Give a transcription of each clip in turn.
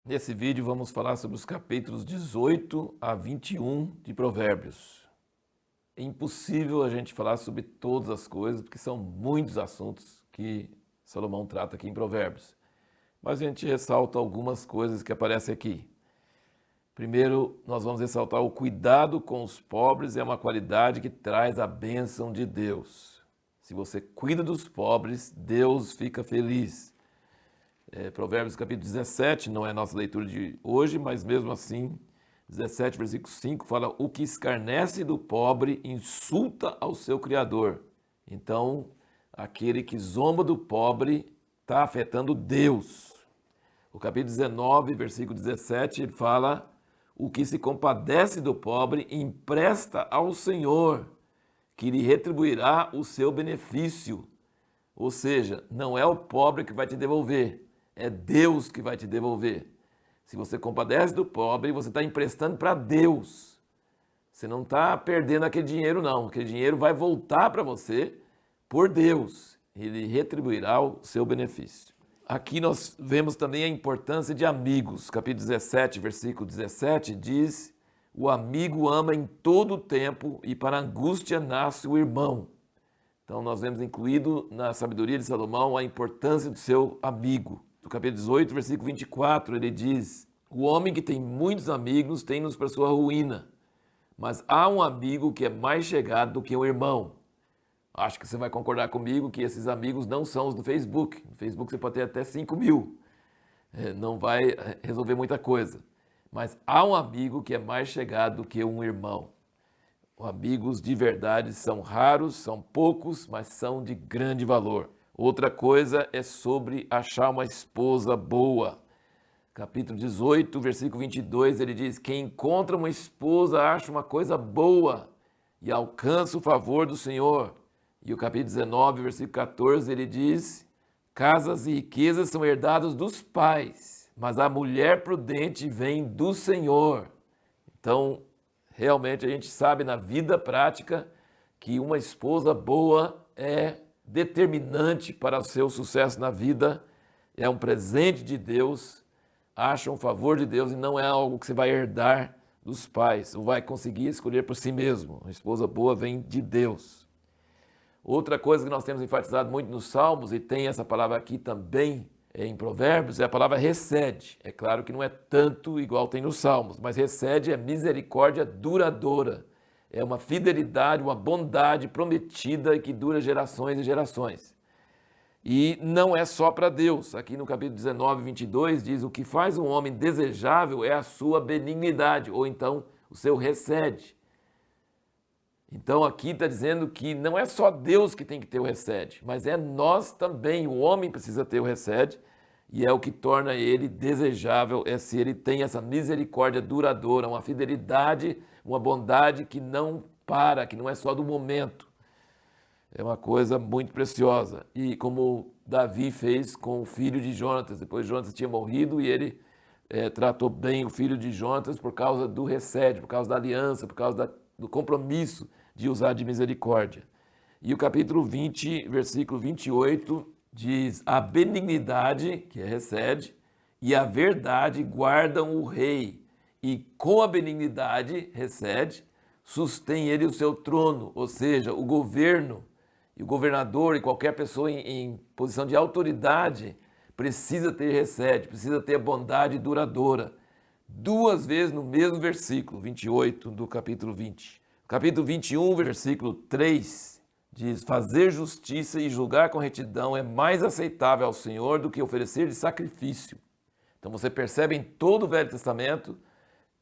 Nesse vídeo vamos falar sobre os capítulos 18 a 21 de Provérbios. É impossível a gente falar sobre todas as coisas, porque são muitos assuntos que Salomão trata aqui em Provérbios. Mas a gente ressalta algumas coisas que aparecem aqui. Primeiro, nós vamos ressaltar o cuidado com os pobres é uma qualidade que traz a bênção de Deus. Se você cuida dos pobres, Deus fica feliz. Provérbios capítulo 17, não é a nossa leitura de hoje, mas mesmo assim, 17, versículo 5, fala: o que escarnece do pobre insulta ao seu Criador. Então, aquele que zomba do pobre está afetando Deus. O capítulo 19, versículo 17, ele fala: o que se compadece do pobre empresta ao Senhor, que lhe retribuirá o seu benefício. Ou seja, não é o pobre que vai te devolver, é Deus que vai te devolver. Se você compadece do pobre, você está emprestando para Deus. Você não está perdendo aquele dinheiro, não. Aquele dinheiro vai voltar para você por Deus. Ele retribuirá o seu benefício. Aqui nós vemos também a importância de amigos. Capítulo 17, versículo 17 diz: o amigo ama em todo o tempo e para a angústia nasce o irmão. Então nós vemos incluído na sabedoria de Salomão a importância do seu amigo. No capítulo 18, versículo 24, ele diz: o homem que tem muitos amigos tem-nos para sua ruína, mas há um amigo que é mais chegado do que um irmão. Acho que você vai concordar comigo que esses amigos não são os do Facebook. No Facebook você pode ter até 5.000. Não vai resolver muita coisa. Mas há um amigo que é mais chegado do que um irmão. Amigos de verdade são raros, são poucos, mas são de grande valor. Outra coisa é sobre achar uma esposa boa. Capítulo 18, versículo 22, ele diz: quem encontra uma esposa acha uma coisa boa e alcança o favor do Senhor. E o capítulo 19, versículo 14, ele diz: casas e riquezas são herdadas dos pais, mas a mulher prudente vem do Senhor. Então, realmente a gente sabe na vida prática que uma esposa boa é determinante para o seu sucesso na vida, é um presente de Deus, acha um favor de Deus e não é algo que você vai herdar dos pais ou vai conseguir escolher por si mesmo. Uma esposa boa vem de Deus. Outra coisa que nós temos enfatizado muito nos Salmos, e tem essa palavra aqui também em Provérbios, é a palavra recede. É claro que não é tanto igual tem nos Salmos, mas recede é misericórdia duradoura. É uma fidelidade, uma bondade prometida e que dura gerações e gerações. E não é só para Deus. Aqui no capítulo 19, 22 diz: o que faz um homem desejável é a sua benignidade, ou então o seu recede. Então aqui está dizendo que não é só Deus que tem que ter o recede, mas é nós também, o homem precisa ter o recede, e é o que torna ele desejável, é se ele tem essa misericórdia duradoura, uma fidelidade, uma bondade que não para, que não é só do momento. É uma coisa muito preciosa. E como Davi fez com o filho de Jonatas, depois Jonatas tinha morrido e ele tratou bem o filho de Jonatas por causa do recede, por causa da aliança, por causa do compromisso de usar de misericórdia. E o capítulo 20, versículo 28, diz: a benignidade, que é recede, e a verdade guardam o rei, e com a benignidade, recede, sustém ele o seu trono, ou seja, o governo, e o governador e qualquer pessoa em posição de autoridade precisa ter recede, precisa ter bondade duradoura. Duas vezes no mesmo versículo, 28 do capítulo 20. Capítulo 21, versículo 3, diz: fazer justiça e julgar com retidão é mais aceitável ao Senhor do que oferecer de sacrifício. Então você percebe em todo o Velho Testamento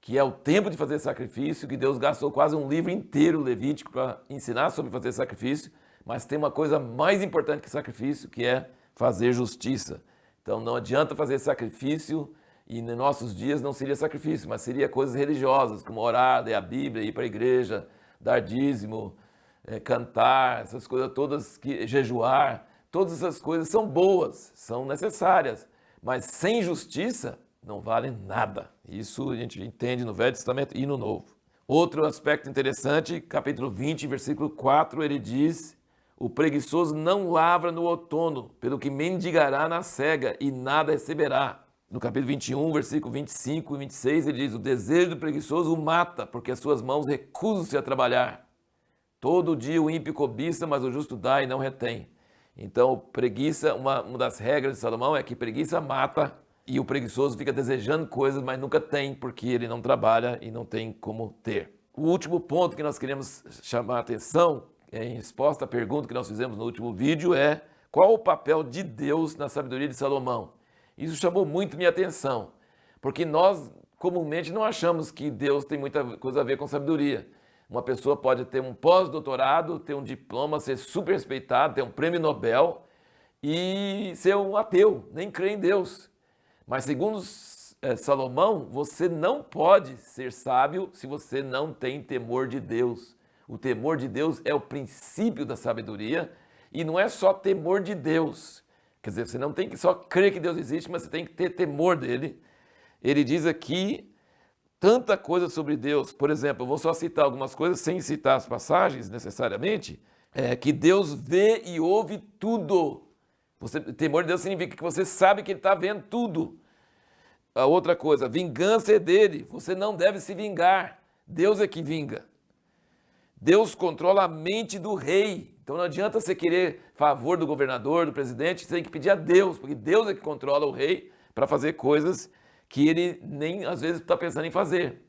que é o tempo de fazer sacrifício, que Deus gastou quase um livro inteiro levítico para ensinar sobre fazer sacrifício, mas tem uma coisa mais importante que sacrifício, que é fazer justiça. Então não adianta fazer sacrifício, e nos nossos dias não seria sacrifício, mas seria coisas religiosas, como orar, ler a Bíblia, ir para a igreja, dar dízimo, cantar, essas coisas todas, jejuar, todas essas coisas são boas, são necessárias, mas sem justiça não valem nada. Isso a gente entende no Velho Testamento e no Novo. Outro aspecto interessante, capítulo 20, versículo 4, ele diz: o preguiçoso não lavra no outono, pelo que mendigará na cega e nada receberá. No capítulo 21, versículo 25 e 26, ele diz: o desejo do preguiçoso o mata, porque as suas mãos recusam-se a trabalhar. Todo dia o ímpio cobiça, mas o justo dá e não retém. Então, preguiça, uma das regras de Salomão é que preguiça mata e o preguiçoso fica desejando coisas, mas nunca tem, porque ele não trabalha e não tem como ter. O último ponto que nós queremos chamar a atenção, em resposta à pergunta que nós fizemos no último vídeo, é: qual o papel de Deus na sabedoria de Salomão? Isso chamou muito minha atenção, porque nós comumente não achamos que Deus tem muita coisa a ver com sabedoria. Uma pessoa pode ter um pós-doutorado, ter um diploma, ser super respeitado, ter um prêmio Nobel e ser um ateu, nem crer em Deus. Mas segundo Salomão, você não pode ser sábio se você não tem temor de Deus. O temor de Deus é o princípio da sabedoria e não é só temor de Deus. Quer dizer, você não tem que só crer que Deus existe, mas você tem que ter temor dele. Ele diz aqui tanta coisa sobre Deus. Por exemplo, eu vou só citar algumas coisas sem citar as passagens necessariamente. Que Deus vê e ouve tudo. Temor de Deus significa que você sabe que ele está vendo tudo. A outra coisa, vingança é dele. Você não deve se vingar. Deus é que vinga. Deus controla a mente do rei. Então não adianta você querer favor do governador, do presidente, você tem que pedir a Deus, porque Deus é que controla o rei para fazer coisas que ele nem às vezes está pensando em fazer.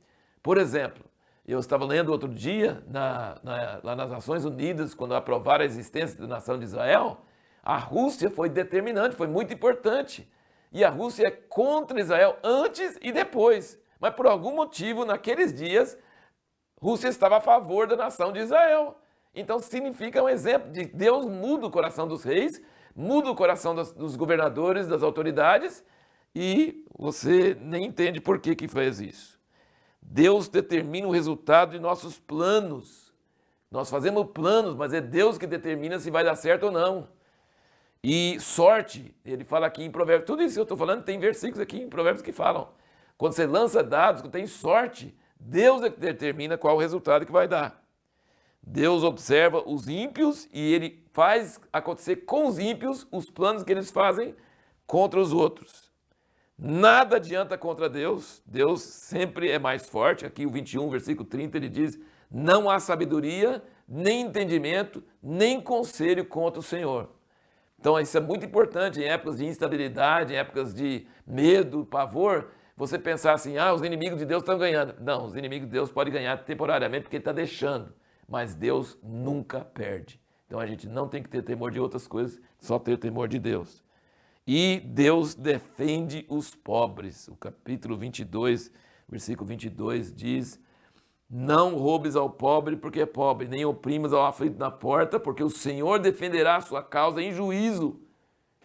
Por exemplo, eu estava lendo outro dia, lá nas Nações Unidas, quando aprovaram a existência da nação de Israel, a Rússia foi determinante, foi muito importante. E a Rússia é contra Israel antes e depois. Mas por algum motivo, naqueles dias, a Rússia estava a favor da nação de Israel. Então significa um exemplo de Deus muda o coração dos reis, muda o coração dos governadores, das autoridades, e você nem entende por que fez isso. Deus determina o resultado de nossos planos. Nós fazemos planos, mas é Deus que determina se vai dar certo ou não. E sorte, ele fala aqui em Provérbios, tudo isso que eu estou falando, tem versículos aqui em Provérbios que falam. Quando você lança dados, quando tem sorte, Deus é que determina qual o resultado que vai dar. Deus observa os ímpios e ele faz acontecer com os ímpios os planos que eles fazem contra os outros. Nada adianta contra Deus, Deus sempre é mais forte. Aqui o 21, versículo 30, ele diz: não há sabedoria, nem entendimento, nem conselho contra o Senhor. Então isso é muito importante em épocas de instabilidade, em épocas de medo, pavor, você pensar assim: os inimigos de Deus estão ganhando. Não, os inimigos de Deus podem ganhar temporariamente porque ele está deixando. Mas Deus nunca perde. Então a gente não tem que ter temor de outras coisas, só ter temor de Deus. E Deus defende os pobres. O capítulo 22, versículo 22 diz: não roubes ao pobre porque é pobre, nem oprimas ao aflito na porta, porque o Senhor defenderá a sua causa em juízo.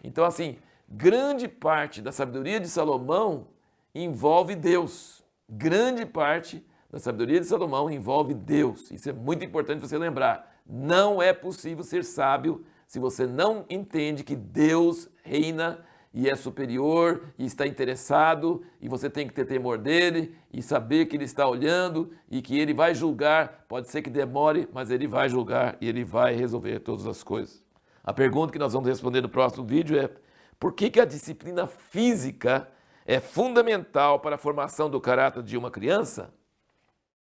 Então assim, grande parte da sabedoria de Salomão envolve Deus. Grande parte da sabedoria de Salomão envolve Deus. Isso é muito importante você lembrar. Não é possível ser sábio se você não entende que Deus reina e é superior e está interessado, e você tem que ter temor dele e saber que ele está olhando e que ele vai julgar. Pode ser que demore, mas ele vai julgar e ele vai resolver todas as coisas. A pergunta que nós vamos responder no próximo vídeo é: por que a disciplina física é fundamental para a formação do caráter de uma criança?